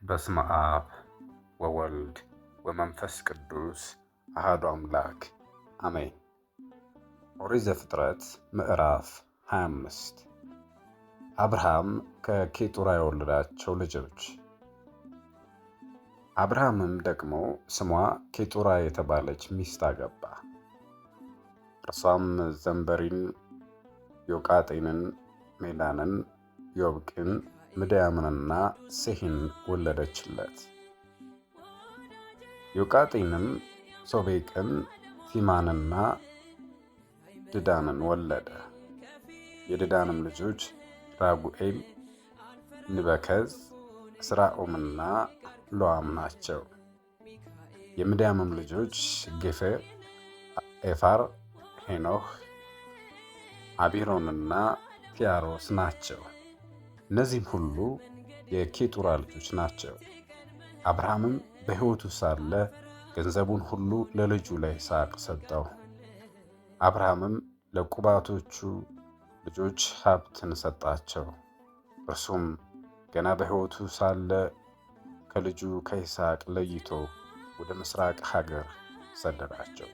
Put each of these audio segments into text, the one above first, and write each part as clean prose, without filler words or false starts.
በስመ አብ ወወልድ ወመንፈስ ቅዱስ አሐዱ አምላክ አሜን። ኦሪት ዘፍጥረት ምዕራፍ 25 አብርሃም ከኬጡራ የወለዳቸው ልጆች። አብርሃምም ደግሞ ስሟ ኬጡራ የተባለች ሚስት አገባ። እርሷም ዘንበሪን፣ ዮቃጤንን፣ ሜዳንን፣ ዮብቅን፣ ምድያምንና ሴሒን ወለደችለት። ዮቃጤንም ሶቤቅን፣ ቲማንና ድዳንን ወለደ። የድዳንም ልጆች ራጉኤል፣ ንበከዝ፣ ስራኦምና ሎዓም ናቸው። የምድያምም ልጆች ጌፌር፣ ኤፋር፣ ሄኖህ፣ አቢሮንና ቲያሮስ ናቸው። እነዚህም ሁሉ የኬጡራ ልጆች ናቸው። አብርሃምም በሕይወቱ ሳለ ገንዘቡን ሁሉ ለልጁ ለይስሐቅ ሰጠው። አብርሃምም ለቁባቶቹ ልጆች ሀብትን ሰጣቸው። እርሱም ገና በሕይወቱ ሳለ ከልጁ ከይስሐቅ ለይቶ ወደ ምስራቅ ሀገር ሰደዳቸው።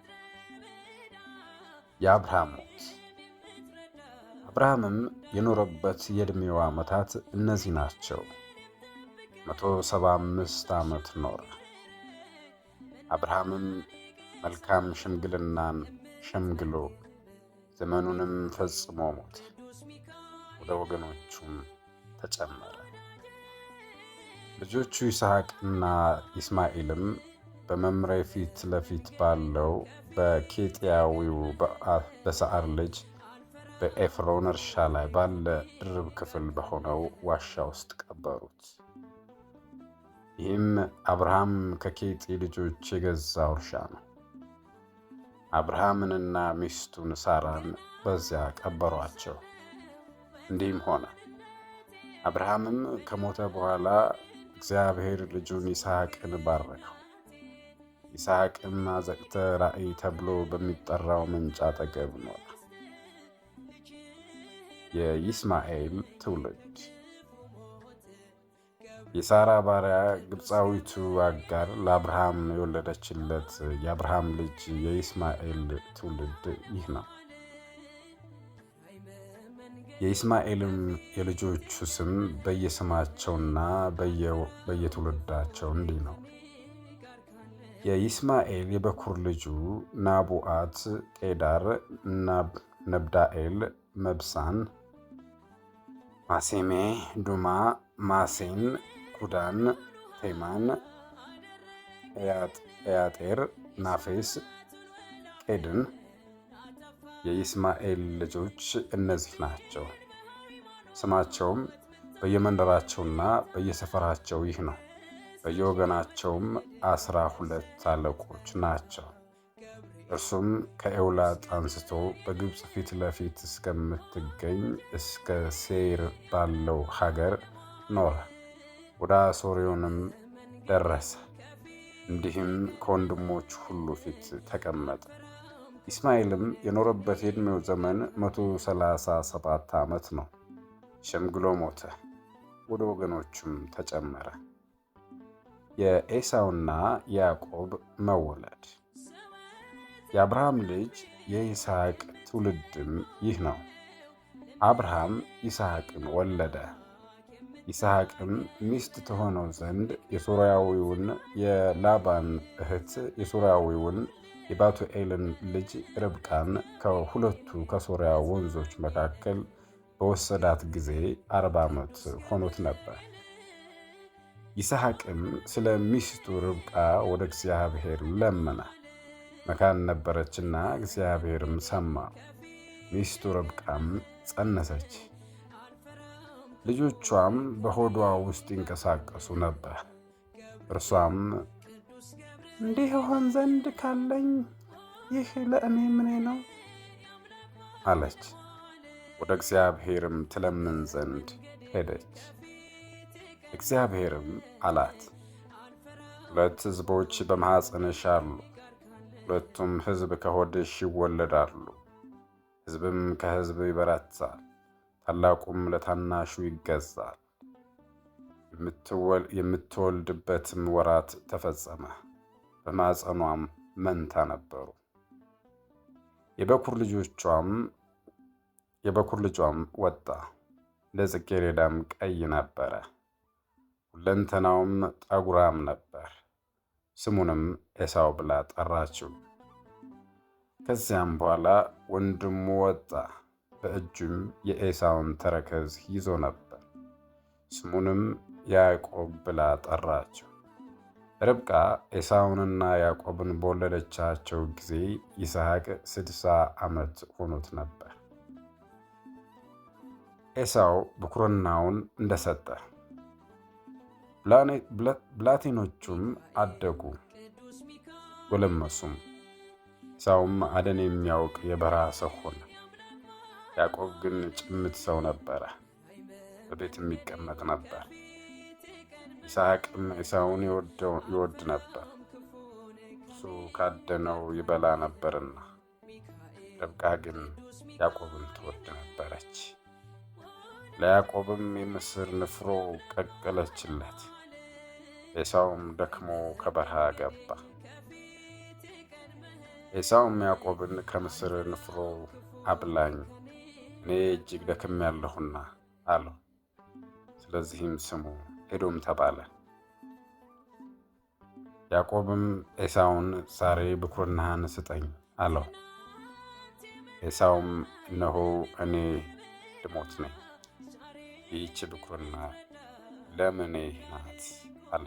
የአብርሃም ሞት። አብርሃምም የኖረበት የዕድሜው ዓመታት እነዚህ ናቸው። 175 ዓመት ኖረ። አብርሃምም መልካም ሽምግልናን ሸምግሎ ዘመኑንም ፈጽሞ ሞተ፣ ወደ ወገኖቹም ተጨመረ። ልጆቹ ይስሐቅና ይስማኤልም በመምሬ ፊት ለፊት ባለው በኬጢያዊው በሰዓር ልጅ በኤፍሮን እርሻ ላይ ባለ ድርብ ክፍል በሆነው ዋሻ ውስጥ ቀበሩት። ይህም አብርሃም ከኬጢ ልጆች የገዛው እርሻ ነው። አብርሃምንና ሚስቱን ሳራን በዚያ ቀበሯቸው። እንዲህም ሆነ፣ አብርሃምም ከሞተ በኋላ እግዚአብሔር ልጁን ይስሐቅን ባረከው። ይስሐቅም አዘቅተ ራእይ ተብሎ በሚጠራው ምንጭ አጠገብ ኖረ። የይስማኤል ትውልድ። የሳራ ባሪያ ግብፃዊቱ አጋር ለአብርሃም የወለደችለት የአብርሃም ልጅ የይስማኤል ትውልድ ይህ ነው። የይስማኤልም የልጆቹ ስም በየስማቸውና በየትውልዳቸው እንዲህ ነው። የይስማኤል የበኩር ልጁ ናቡአት፣ ቄዳር፣ ነብዳኤል፣ መብሳን፣ ማሴሜ፣ ዱማ፣ ማሴን፣ ኩዳን፣ ቴማን፣ ኤያጤር፣ ናፌስ፣ ቄድን። የይስማኤል ልጆች እነዚህ ናቸው። ስማቸውም በየመንደራቸውና በየሰፈራቸው ይህ ነው። በየወገናቸውም 12 አለቆች ናቸው። እርሱም ከኤውላጥ አንስቶ በግብፅ ፊት ለፊት እስከምትገኝ እስከ ሴይር ባለው ሀገር ኖረ። ወደ አሶርዮንም ደረሰ። እንዲህም ከወንድሞቹ ሁሉ ፊት ተቀመጠ። ይስማኤልም የኖረበት የዕድሜው ዘመን 137 ዓመት ነው። ሸምግሎ ሞተ፣ ወደ ወገኖቹም ተጨመረ። የኤሳውና ያዕቆብ መወለድ። የአብርሃም ልጅ የይስሐቅ ትውልድም ይህ ነው። አብርሃም ይስሐቅን ወለደ። ይስሐቅም ሚስት ትሆነው ዘንድ የሶርያዊውን የላባን እህት የሶርያዊውን የባቱኤልን ልጅ ርብቃን ከሁለቱ ከሶርያ ወንዞች መካከል በወሰዳት ጊዜ 40 ዓመት ሆኖት ነበር። ይስሐቅም ስለ ሚስቱ ርብቃ ወደ እግዚአብሔር ለመነ። መካን ነበረችና እግዚአብሔርም ሰማ። ሚስቱ ርብቃም ጸነሰች። ልጆቿም በሆዷ ውስጥ ይንቀሳቀሱ ነበር። እርሷም እንዲህ ይሆን ዘንድ ካለኝ ይህ ለእኔ ምኔ ነው አለች። ወደ እግዚአብሔርም ትለምን ዘንድ ሄደች። እግዚአብሔርም አላት፣ 2 ሕዝቦች በማኅፀንሽ አሉ፣ ሁለቱም ሕዝብ ከሆድሽ ይወለዳሉ። ሕዝብም ከሕዝብ ይበረታል፣ ታላቁም ለታናሹ ይገዛል። የምትወልድበትም ወራት ተፈጸመ። በማኅፀኗም መንታ ነበሩ። የበኩር ልጇም ወጣ፣ እንደ ጽጌረዳም ቀይ ነበረ፣ ሁለንተናውም ጠጕራም ነበር። ስሙንም ኤሳው ብላ ጠራችው። ከዚያም በኋላ ወንድሙ ወጣ፣ በእጁም የኤሳውን ተረከዝ ይዞ ነበር። ስሙንም ያዕቆብ ብላ ጠራችው። ርብቃ ኤሳውንና ያዕቆብን በወለደቻቸው ጊዜ ይስሐቅ 60 ዓመት ሆኖት ነበር። ኤሳው ብኵርናውን እንደሰጠ፣ ብላቴኖቹም አደጉ ጎለመሱም። ኤሳውም አደን የሚያውቅ የበረሃ ሰው ሆነ። ያዕቆብ ግን ጭምት ሰው ነበረ፣ በቤትም ይቀመጥ ነበር። ይስሐቅም ኤሳውን ይወድ ነበር፣ እርሱ ካደነው ይበላ ነበርና። ርብቃ ግን ያዕቆብን ትወድ ነበረች። ለያዕቆብም የምስር ንፍሮ ቀቀለችለት። ኤሳውም ደክሞ ከበረሃ ገባ። ኤሳውም ያዕቆብን ከምስር ንፍሮ አብላኝ፣ እኔ እጅግ ደክሜያለሁና አለው። ስለዚህም ስሙ ኤዶም ተባለ። ያዕቆብም ኤሳውን ዛሬ ብኵርናህን ስጠኝ አለው። ኤሳውም እነሆ እኔ ልሞት ነኝ፣ ይህች ብኵርና ለምኔ ናት አለ።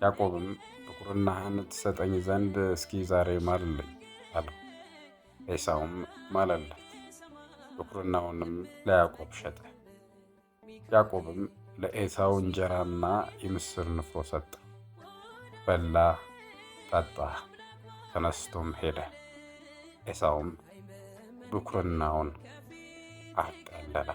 ያዕቆብም ብኵርናህን ትሰጠኝ ዘንድ እስኪ ዛሬ ማልልኝ አለው። ኤሳውም ማለለት፣ ብኵርናውንም ለያዕቆብ ሸጠ። ያዕቆብም ለኤሳው እንጀራና የምስር ንፍሮ ሰጠ። በላ፣ ጠጣ፣ ተነስቶም ሄደ። ኤሳውም ብኵርናውን አቀለለ።